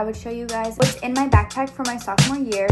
I would show you guys what's in my backpack for my sophomore year.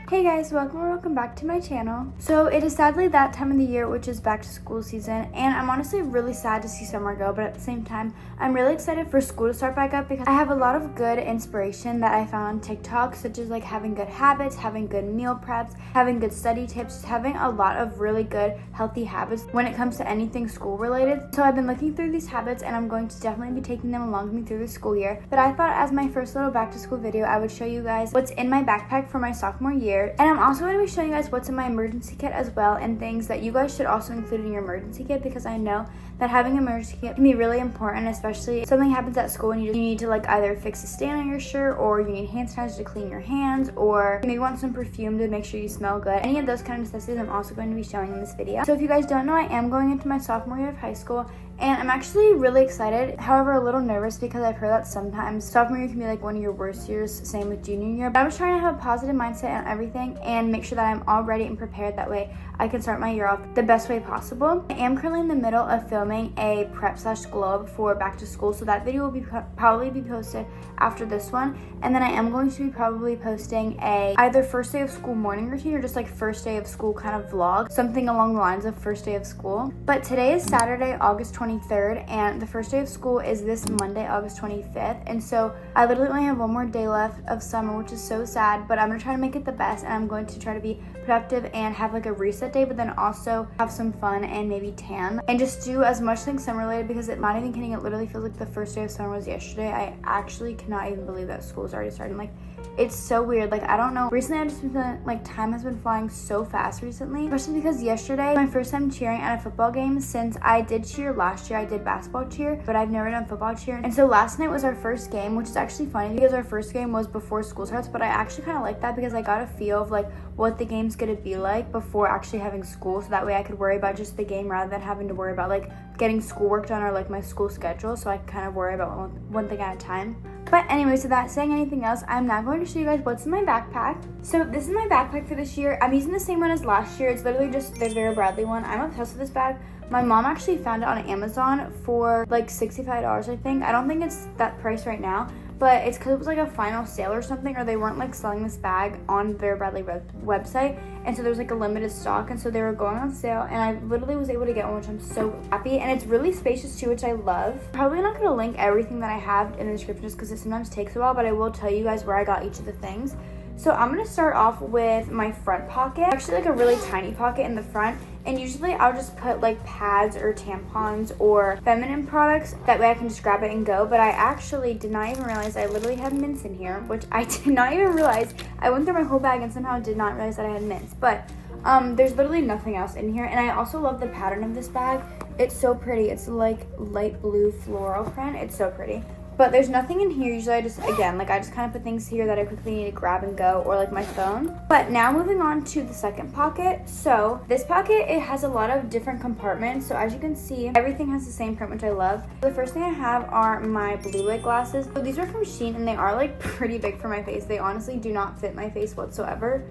Hey guys, welcome back to my channel. So it is sadly that time of the year, which is back to school season, and I'm honestly really sad to see summer go, but at the same time I'm really excited for school to start back up because I have a lot of good inspiration that I found on TikTok, such as like having good habits, having good meal preps, having good study tips, having a lot of really good healthy habits when it comes to anything school related. So I've been looking through these habits and I'm going to definitely be taking them along with me through the school year, but I thought as my first little back to school video I would show you guys what's in my backpack for my sophomore year. And I'm also going to be showing you guys what's in my emergency kit as well, and things that you guys should also include in your emergency kit, because I know that having an emergency kit can be really important, especially if something happens at school and you need to like either fix a stain on your shirt, or you need hand sanitizer to clean your hands, or maybe want some perfume to make sure you smell good. Any of those kind of necessities I'm also going to be showing in this video. So if you guys don't know, I am going into my sophomore year of high school, and I'm actually really excited, however a little nervous, because I've heard that sometimes sophomore year can be like one of your worst years, same with junior year. But I was trying to have a positive mindset on everything and make sure that I'm all ready and prepared, that way I can start my year off the best way possible. I am currently in the middle of filming a prep/glow up for back to school, so that video will be probably be posted after this one, and then I am going to be probably posting a either first day of school morning routine or just like first day of school kind of vlog, something along the lines of first day of school. But today is Saturday, August 23rd, and the first day of school is this Monday, August 25th, and so I literally only have one more day left of summer, which is so sad, but I'm gonna try to make it the best, and I'm going to try to be productive and have like a reset day, but then also have some fun and maybe tan and just do as much things summer related, because it, not even kidding, it literally feels like the first day of summer was yesterday. I actually cannot even believe that school is already starting. Like, it's so weird. Like, I don't know, recently I've just been feeling like time has been flying so fast recently, especially because yesterday my first time cheering at a football game since I did cheer last year. I did basketball cheer, but I've never done football cheer, and so last night was our first game, which is actually funny because our first game was before school starts, but I actually kind of like that because I got a feel of like what the game's gonna be like before actually having school, so that way I could worry about just the game rather than having to worry about like getting schoolwork done or like my school schedule, so I can kind of worry about one thing at a time. But anyways, without saying anything else, I'm now going to show you guys what's in my backpack. So this is my backpack for this year. I'm using the same one as last year. It's literally just the Vera Bradley one. I'm obsessed with this bag. My mom actually found it on Amazon for like $65, I think. I don't think it's that price right now, but it's because it was like a final sale or something, or they weren't like selling this bag on Vera Bradley website, and so there was like a limited stock, and so they were going on sale, and I literally was able to get one, which I'm so happy. And it's really spacious too, which I love. Probably not going to link everything that I have in the description just because it sometimes takes a while, but I will tell you guys where I got each of the things. So I'm going to start off with my front pocket. Actually like a really tiny pocket in the front, and usually I'll just put like pads or tampons or feminine products, that way I can just grab it and go. But I actually did not even realize I literally had mints in here, which I did not even realize. I went through my whole bag and somehow did not realize that I had mints, but there's literally nothing else in here. And I also love the pattern of this bag. It's so pretty. It's like light blue floral print. It's so pretty. But there's nothing in here. Usually I just kind of put things here that I quickly need to grab and go, or like my phone. But now moving on to the second pocket. So this pocket, it has a lot of different compartments. So as you can see, everything has the same print, which I love. The first thing I have are my blue light glasses. So these are from Shein, and they are like pretty big for my face. They honestly do not fit my face whatsoever.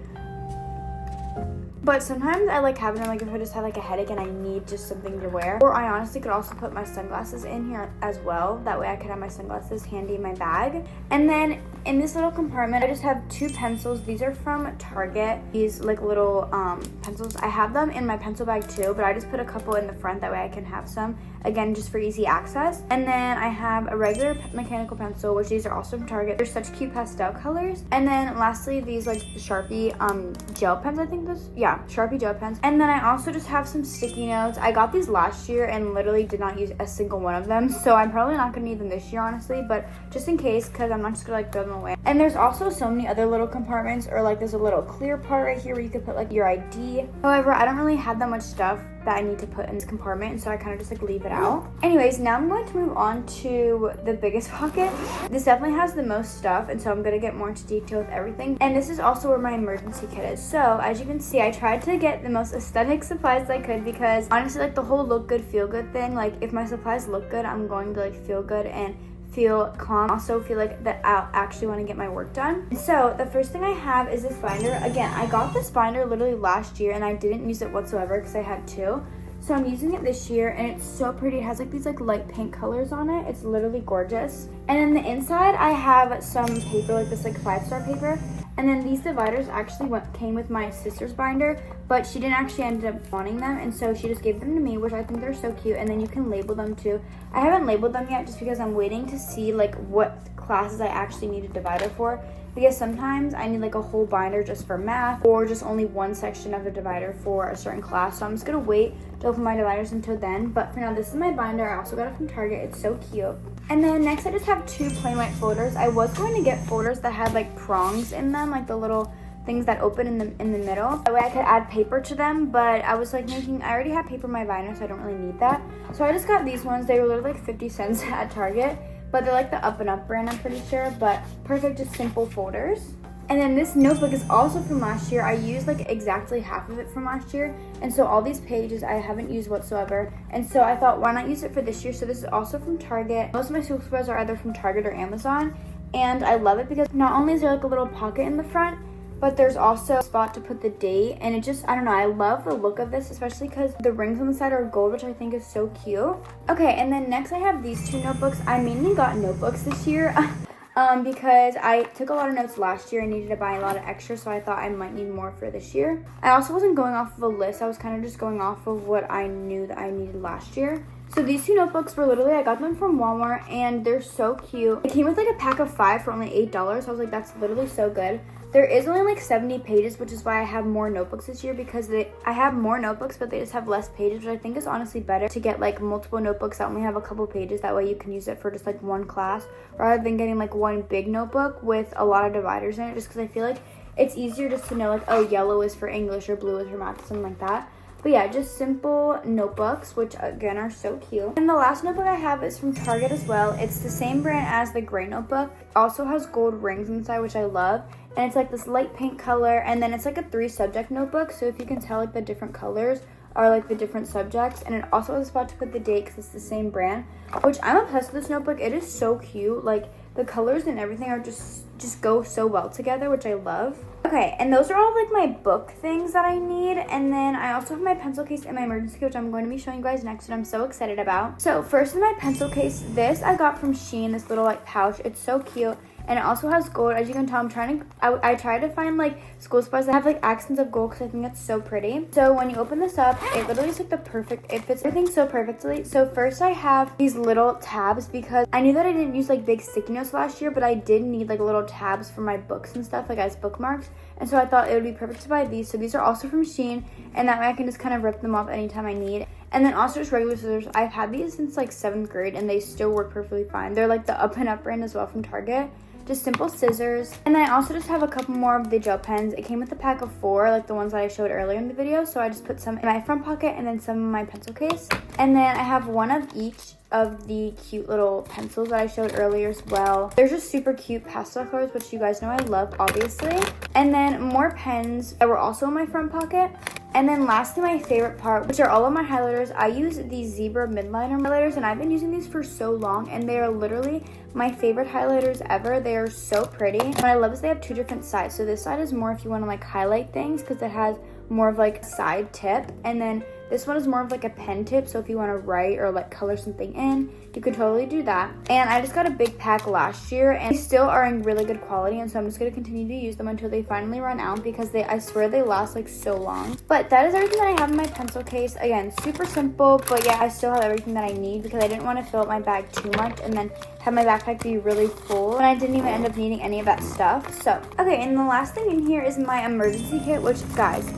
But sometimes I like having them, like if I just have like a headache and I need just something to wear. Or I honestly could also put my sunglasses in here as well. That way I could have my sunglasses handy in my bag. And then in this little compartment, I just have two pencils. These are from Target. These like little pencils. I have them in my pencil bag too, but I just put a couple in the front. That way I can have some, again, just for easy access. And then I have a regular mechanical pencil, which these are also from Target. They're such cute pastel colors. And then lastly, these like Sharpie gel pens, I think this, yeah, Sharpie gel pens. And then I also just have some sticky notes. I got these last year and literally did not use a single one of them, so I'm probably not gonna need them this year, honestly, but just in case, because I'm not just gonna like throw them away. And there's also so many other little compartments, or like there's a little clear part right here where you could put like your ID. However, I don't really have that much stuff that I need to put in this compartment, and so I kind of just like leave it out. Anyways, now I'm going to move on to the biggest pocket. This definitely has the most stuff, and so I'm gonna get more into detail with everything. And this is also where my emergency kit is. So as you can see, I tried to get the most aesthetic supplies I could, because honestly, like the whole look good, feel good thing, like if my supplies look good, I'm going to like feel good and feel calm, also feel like that I'll actually want to get my work done. So the first thing I have is this binder. Again, I got this binder literally last year and I didn't use it whatsoever because I had two. So I'm using it this year, and it's so pretty. It has like these like light pink colors on it. It's literally gorgeous. And then the inside, I have some paper, like this like 5-star paper. And then these dividers actually came with my sister's binder, but she didn't actually end up wanting them, and so she just gave them to me, which I think they're so cute. And then you can label them too. I haven't labeled them yet just because I'm waiting to see like what classes I actually need a divider for, because sometimes I need like a whole binder just for math, or just only one section of a divider for a certain class. So I'm just gonna wait to open my dividers until then. But for now, this is my binder. I also got it from Target. It's so cute. And then next, I just have 2 plain white folders. I was going to get folders that had like prongs in them, like the little things that open in the middle. That way I could add paper to them, but I was like I already have paper in my binder, so I don't really need that. So I just got these ones. They were literally like 50 cents at Target, but they're like the Up and Up brand, I'm pretty sure, but perfect, just simple folders. And then this notebook is also from last year. I used like exactly half of it from last year, and so all these pages I haven't used whatsoever, and so I thought, why not use it for this year? So this is also from Target. Most of my school supplies are either from Target or Amazon, and I love it because not only is there like a little pocket in the front, but there's also a spot to put the date, and it just, I don't know, I love the look of this, especially because the rings on the side are gold, which I think is so cute. Okay, and then next I have these 2 notebooks. I mainly got notebooks this year because I took a lot of notes last year and needed to buy a lot of extra, so I thought I might need more for this year. I also wasn't going off of a list. I was kind of just going off of what I knew that I needed last year. So these 2 notebooks were literally, I got them from Walmart, and they're so cute. It came with like a pack of 5 for only $8. I was like, that's literally so good. There is only like 70 pages, which is why I have more notebooks this year, because I have more notebooks, but they just have less pages, which I think is honestly better to get like multiple notebooks that only have a couple pages. That way you can use it for just like one class, rather than getting like one big notebook with a lot of dividers in it, just because I feel like it's easier just to know like, oh, yellow is for English or blue is for math, something like that. But yeah, just simple notebooks, which again are so cute. And the last notebook I have is from Target as well. It's the same brand as the gray notebook. It also has gold rings inside, which I love. And it's like this light pink color, and then it's like a 3-subject notebook. So if you can tell, like the different colors are like the different subjects, and it also has a spot to put the date because it's the same brand, which I'm obsessed with this notebook. It is so cute. Like the colors and everything are just go so well together, which I love. Okay, and those are all like my book things that I need. And then I also have my pencil case and my emergency kit, which I'm going to be showing you guys next, and I'm so excited about. So first in my pencil case, this I got from Shein, this little like pouch. It's so cute. And it also has gold. As you can tell, I try to find like school supplies that have like accents of gold, because I think that's so pretty. So when you open this up, it literally is like the perfect, it fits everything so perfectly. So first I have these little tabs, because I knew that I didn't use like big sticky notes last year, but I did need like little tabs for my books and stuff, like as bookmarks. And so I thought it would be perfect to buy these. So these are also from Shein, and that way I can just kind of rip them off anytime I need. And then also just regular scissors. I've had these since like 7th grade, and they still work perfectly fine. They're like the Up and Up brand as well from Target. Just simple scissors. And then I also just have a couple more of the gel pens. It came with a pack of 4, like the ones that I showed earlier in the video. So I just put some in my front pocket and then some in my pencil case. And then I have one of each of the cute little pencils that I showed earlier as well. They're just super cute pastel colors, which you guys know I love, obviously. And then more pens that were also in my front pocket. And then lastly, my favorite part, which are all of my highlighters. I use these Zebra Midliner highlighters, and I've been using these for so long, and they are literally my favorite highlighters ever. They are so pretty. What I love is they have 2 different sides. So this side is more if you want to like highlight things, because it has more of like a side tip, and then this one is more of like a pen tip, so if you want to write or like color something in, you could totally do that. And I just got a big pack last year, and they still are in really good quality, and so I'm just going to continue to use them until they finally run out, because I swear they last like so long. But that is everything that I have in my pencil case. Again, super simple, but yeah, I still have everything that I need, because I didn't want to fill up my bag too much and then have my backpack be really full, and I didn't even end up needing any of that stuff. So, okay, and the last thing in here is my emergency kit, which, guys,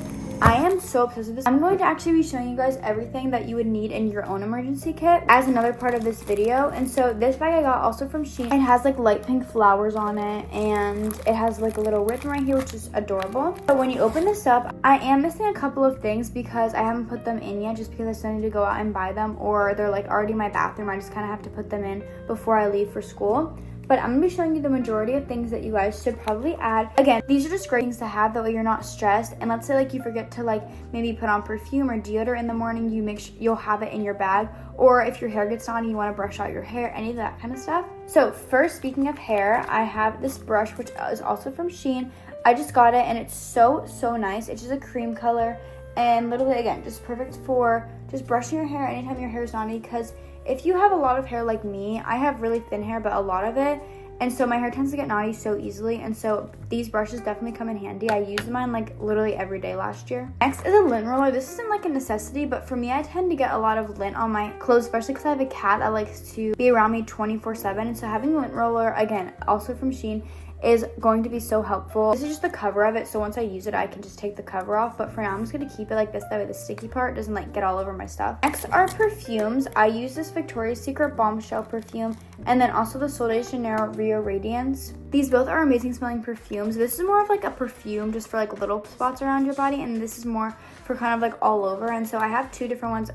I am so obsessed with this. I'm going to actually be showing you guys everything that you would need in your own emergency kit as another part of this video. And so this bag I got also from Shein. It has like light pink flowers on it, and it has like a little ribbon right here, which is adorable. But when you open this up, I am missing a couple of things because I haven't put them in yet, just because I still need to go out and buy them, or they're like already in my bathroom. I just kind of have to put them in before I leave for school. But I'm going to be showing you the majority of things that you guys should probably add. Again, these are just great things to have, that way you're not stressed. And let's say like you forget to like maybe put on perfume or deodorant in the morning, you make sure you'll have it in your bag. Or if your hair gets on, you want to brush out your hair, any of that kind of stuff. So first, speaking of hair, I have this brush, which is also from Shein. I just got it, and it's so nice. It's just a cream color, And literally, again, just perfect for just brushing your hair anytime your hair is naughty, because if you have a lot of hair like me, I have really thin hair, but a lot of it, and so my hair tends to get naughty so easily, and so these brushes definitely come in handy. I used mine like literally every day last year. Next is a lint roller. This isn't like a necessity, but for me, I tend to get a lot of lint on my clothes, especially because I have a cat that likes to be around me 24/7, and so having a lint roller, again, also from Shein, is going to be so helpful. This is just the cover of it, so once I use it, I can just take the cover off, but for now, I'm just gonna keep it like this, that way the sticky part doesn't like get all over my stuff. Next are perfumes. I use this Victoria's Secret Bombshell perfume, and then also the Sol de Janeiro Rio Radiance. These both are amazing smelling perfumes. This is more of like a perfume just for like little spots around your body, and this is more for kind of like all over, and so I have two different ones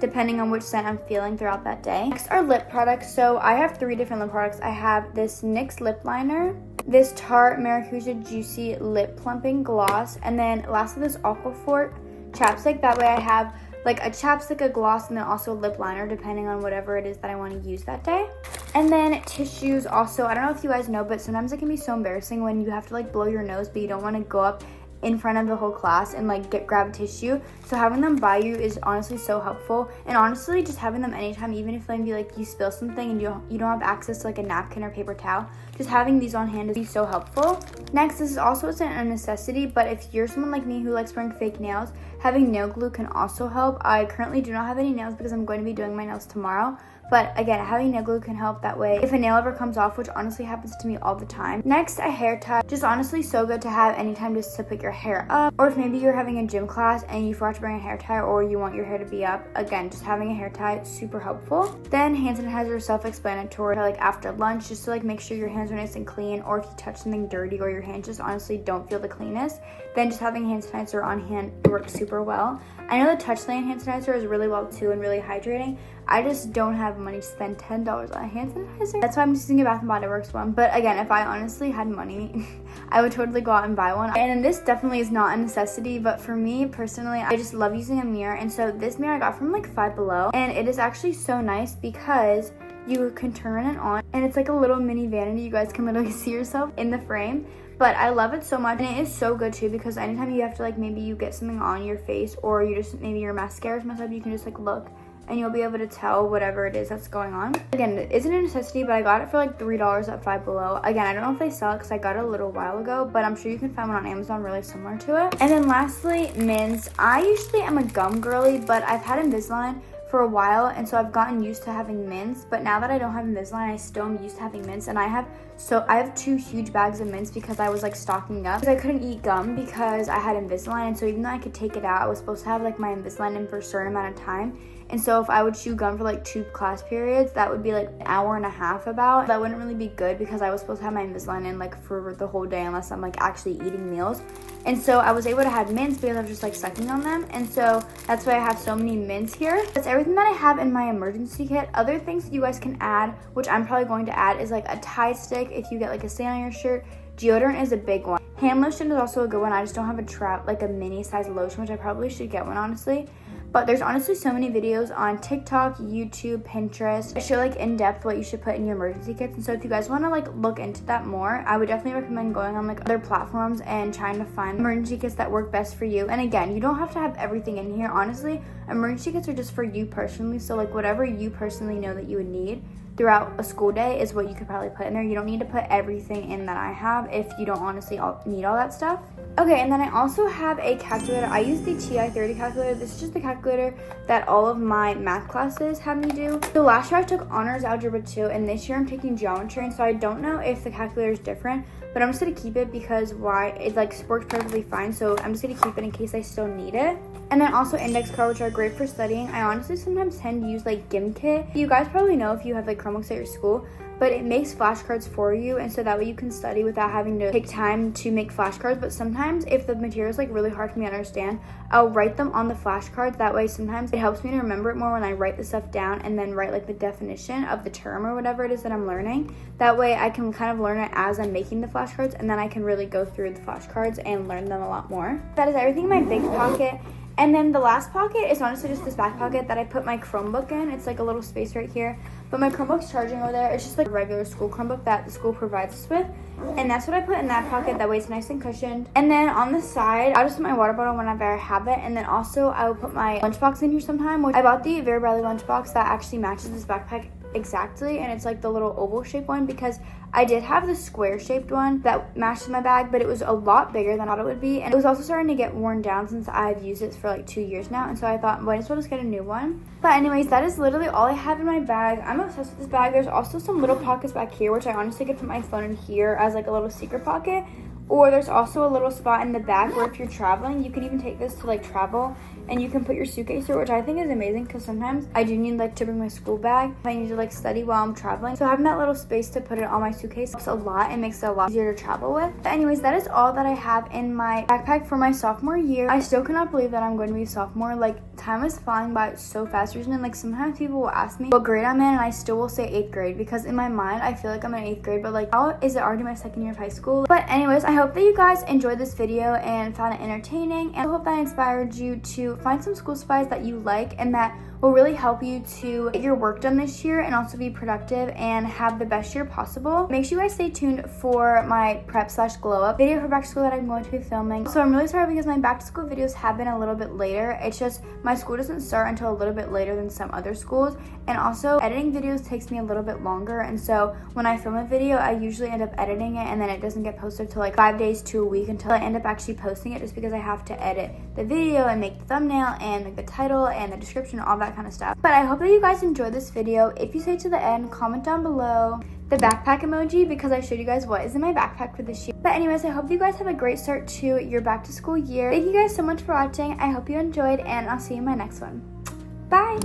depending on which scent I'm feeling throughout that day. Next are lip products. So I have 3 different lip products. I have this NYX lip liner, this Tarte Maracuja Juicy Lip Plumping Gloss, and then lastly this Aquaphor chapstick. That way I have like a chapstick, a gloss, and then also a lip liner depending on whatever it is that I want to use that day. And then tissues also. I don't know if you guys know, but sometimes it can be so embarrassing when you have to like blow your nose, but you don't want to go up in front of the whole class and like grab a tissue. So having them by you is honestly so helpful, and honestly just having them anytime, even if maybe like you spill something and you don't have access to like a napkin or paper towel, just having these on hand is so helpful. Next, this is also isn't a necessity, but if you're someone like me who likes wearing fake nails, having nail glue can also help. I currently do not have any nails because I'm going to be doing my nails tomorrow, but again, having nail glue can help. That way if a nail ever comes off, which honestly happens to me all the time. Next, a hair tie. Just honestly so good to have anytime just to put your hair up, or if maybe you're having a gym class and you forgot to bring a hair tie, or you want your hair to be up, again, just having a hair tie, super helpful. Then hand sanitizer, self-explanatory, like after lunch, just to like make sure your hands are nice and clean, or if you touch something dirty or your hands just honestly don't feel the cleanest, then just having hand sanitizer on hand works super well. I know the Touchland hand sanitizer is really well too and really hydrating. I just don't have money to spend $10 on a hand sanitizer. That's why I'm just using a Bath & Body Works one. But again, if I honestly had money, I would totally go out and buy one. And this definitely is not a necessity, but for me personally, I just love using a mirror. And so this mirror I got from like Five Below, and it is actually so nice because you can turn it on and it's like a little mini vanity. You guys can literally see yourself in the frame. But I love it so much, and it is so good too because anytime you have to like maybe you get something on your face, or you just maybe your mascara's messed up, you can just like look and you'll be able to tell whatever it is that's going on. Again, it isn't a necessity, but I got it for like $3 at Five Below. Again, I don't know if they sell it because I got it a little while ago, but I'm sure you can find one on Amazon really similar to it. And then lastly, mints. I usually am a gum girly, but I've had Invisalign for a while, and so I've gotten used to having mints. But now that I don't have Invisalign, I still am used to having mints, and I have 2 huge bags of mints because I was like stocking up because I couldn't eat gum because I had Invisalign. And so even though I could take it out, I was supposed to have like my Invisalign in for a certain amount of time. And so if I would chew gum for like 2 class periods, that would be like an hour and a half about. That wouldn't really be good because I was supposed to have my Invisalign in like for the whole day unless I'm like actually eating meals. And so I was able to have mints because I was just like sucking on them. And so that's why I have so many mints here. That's everything that I have in my emergency kit. Other things that you guys can add, which I'm probably going to add, is like a Tide stick if you get like a stain on your shirt. Deodorant is a big one. Hand lotion is also a good one. I just don't have a mini size lotion, which I probably should get one honestly. But there's honestly so many videos on TikTok, YouTube, Pinterest. I show like in depth what you should put in your emergency kits. And so if you guys want to like look into that more, I would definitely recommend going on like other platforms and trying to find emergency kits that work best for you. And again, you don't have to have everything in here. Honestly, emergency kits are just for you personally. So like whatever you personally know that you would need throughout a school day is what you could probably put in there. You don't need to put everything in that I have if you don't honestly need all that stuff. Okay, and then I also have a calculator. I use the TI-30 calculator. This is just the calculator that all of my math classes have me do. So last year I took honors algebra 2, and this year I'm taking geometry, and so I don't know if the calculator is different, but I'm just gonna keep it because it like works perfectly fine. So I'm just gonna keep it in case I still need it. And then also index cards, which are great for studying. I honestly sometimes tend to use like Gimkit. You guys probably know if you have like Chromebooks at your school, but it makes flashcards for you, and so that way you can study without having to take time to make flashcards. But sometimes if the material is like really hard for me to understand, I'll write them on the flashcards. That way sometimes it helps me to remember it more when I write the stuff down and then write like the definition of the term or whatever it is that I'm learning. That way I can kind of learn it as I'm making the flashcards, and then I can really go through the flashcards and learn them a lot more. That is everything in my big pocket. And then the last pocket is honestly just this back pocket that I put my Chromebook in. It's like a little space right here. But my Chromebook's charging over there. It's just like a regular school Chromebook that the school provides us with. And that's what I put in that pocket. That way it's nice and cushioned. And then on the side, I'll just put my water bottle whenever I have it. And then also I will put my lunchbox in here sometime. I bought the Very Bradley lunchbox that actually matches this backpack exactly, and it's like the little oval shaped one, because I did have the square shaped one that matched my bag, but it was a lot bigger than I thought it would be, and it was also starting to get worn down since I've used it for like 2 years now, and so I thought, might as well just get a new one. But anyways, that is literally all I have in my bag. I'm obsessed with this bag. There's also some little pockets back here, which I honestly could put my phone in here as like a little secret pocket. Or there's also a little spot in the back where if you're traveling, you can even take this to like travel, and you can put your suitcase here, which I think is amazing, because sometimes I do need like to bring my school bag if I need to like study while I'm traveling. So having that little space to put it on my suitcase helps a lot and makes it a lot easier to travel with. But anyways, that is all that I have in my backpack for my sophomore year. I still cannot believe that I'm going to be a sophomore. Like, time is flying by so fast recently. Like, sometimes people will ask me what grade I'm in, and I still will say 8th grade, because in my mind I feel like I'm in 8th grade, but like, how is it already my 2nd year of high school? But anyways, I hope that you guys enjoyed this video and found it entertaining, and I hope that inspired you to find some school supplies that you like and that will really help you to get your work done this year and also be productive and have the best year possible. Make sure you guys stay tuned for my prep/glow up video for back to school that I'm going to be filming. So I'm really sorry because my back to school videos have been a little bit later. It's just my school doesn't start until a little bit later than some other schools, and also editing videos takes me a little bit longer, and so when I film a video I usually end up editing it, and then it doesn't get posted till like 5 days to a week until I end up actually posting it, just because I have to edit the video and make the thumbnail and like the title and the description and all that kind of stuff. But I hope that you guys enjoyed this video. If you stay to the end, comment down below the backpack emoji, because I showed you guys what is in my backpack for this year. But anyways, I hope you guys have a great start to your back to school year. Thank you guys so much for watching. I hope you enjoyed, and I'll see you in my next one. Bye.